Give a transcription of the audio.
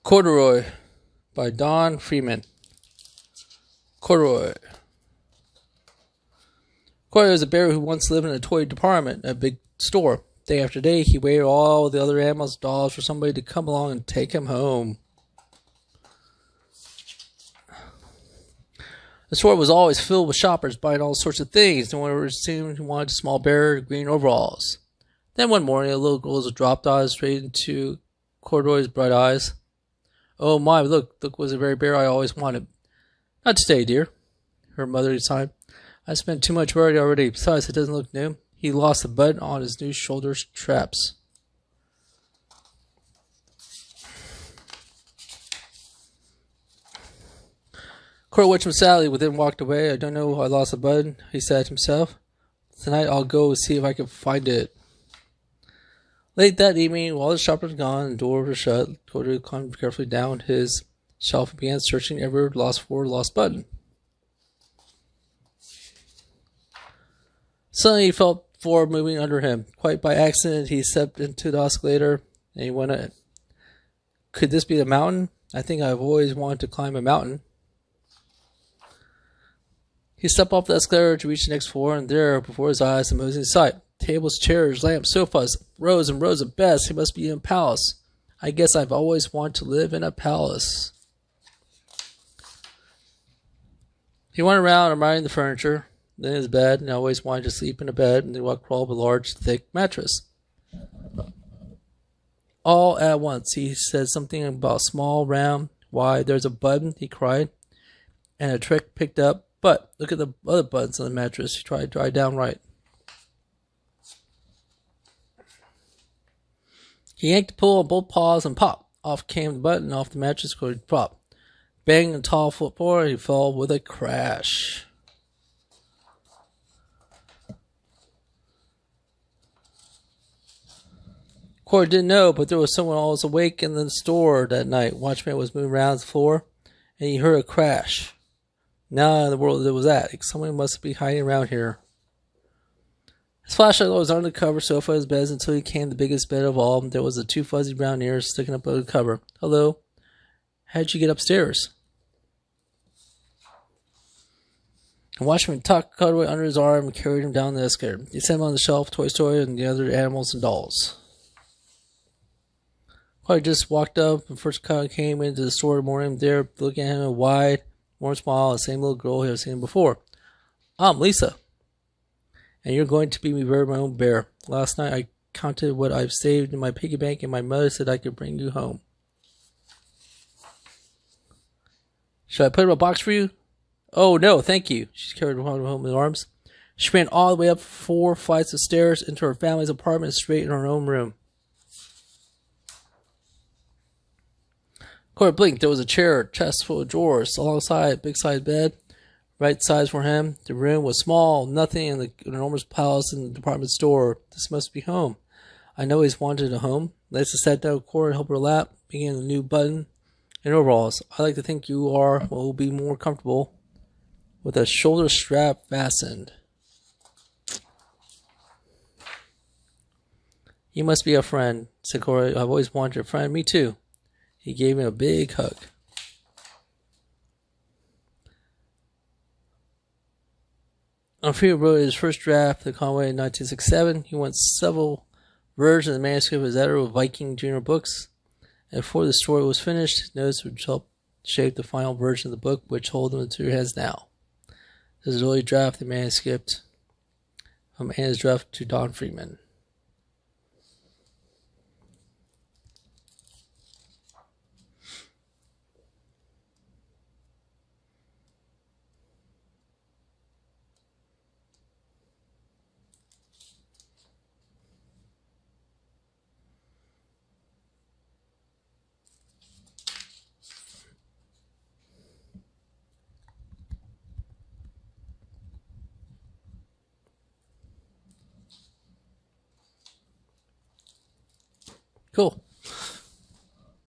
Corduroy by Don Freeman. Corduroy. Corduroy was a bear who once lived in a toy department at a big store. Day after day, he waited all the other animals' dolls for somebody to come along and take him home. The store was always filled with shoppers buying all sorts of things. No one assumed he wanted a small bear in green overalls. Then one morning, a little girl dropped eyes straight into Corduroy's bright eyes. "Oh my, look was the very bear I always wanted." "Not today, dear," her mother sighed. "I spent too much worry already. Besides, it doesn't look new." He lost the button on his new shoulder straps. Corduroy watched him sadly, but then walked away. "I don't know, I lost the button," he said to himself. "Tonight I'll go see if I can find it." Late that evening, while the shoppers were gone and the doors were shut, Corduroy climbed carefully down his shelf and began searching everywhere for the lost button. Suddenly he felt the floor moving under him. Quite by accident, he stepped into the escalator and he went in. Could this be the mountain? I think I've always wanted to climb a mountain. He stepped off the escalator to reach the next floor, and there, before his eyes, an amazing sight. Tables, chairs, lamps, sofas, rows and rows of beds. He must be in a palace. I guess I've always wanted to live in a palace. He went around admiring the furniture, then his bed, and always wanted to sleep in a bed, and then crawl up a large, thick mattress. All at once, he said something about small, round. "Why, there's a button," he cried, and a trick picked up. "But look at the other buttons on the mattress." He tried to lie down right. He yanked the pull on both paws and pop! Off came the button off the mattress. Pop! Bang the tall floor, he fell with a crash. Corduroy didn't know, but there was someone always awake in the store that night. Watchman was moving around the floor, and he heard a crash. Now in the world was that? Someone must be hiding around here. His flashlight was under the cover sofa of his bed until he came to the biggest bed of all. There was two fuzzy brown ears sticking up under the cover. "Hello. How'd you get upstairs?" The watchman tucked Corduroy under his arm and carried him down the escalator. He set him on the shelf, Toy Story, and the other animals and dolls. Corduroy just walked up and first came into the store in the morning. There, looking at him, a wide, warm smile, the same little girl he had seen before. "I'm Lisa. And you're going to be my own bear. Last night I counted what I've saved in my piggy bank, and my mother said I could bring you home. Should I put in a box for you?" "Oh, no, thank you." She carried him home in her arms. She ran all the way up 4 flights of stairs into her family's apartment and straight in her own room. Corduroy blinked. There was a chair, a chest full of drawers, alongside a big-sized bed. Right size for him. The room was small, nothing in the enormous palace in the department store. This must be home. I know he's wanted a home. Lisa sat down with Corduroy and helped her lap, began a new button and overalls. "I like to think you will be more comfortable with a shoulder strap fastened." "You must be a friend," said Corduroy. "I've always wanted a friend." "Me too." He gave him a big hug. Don Freeman wrote his first draft of the Conway in 1967. He went several versions of the manuscript of his editor with Viking Junior Books. And before the story was finished, his notes would help shape the final version of the book, which hold them into your hands now. This is an early draft of the manuscript from Anna's draft to Don Freeman. Cool.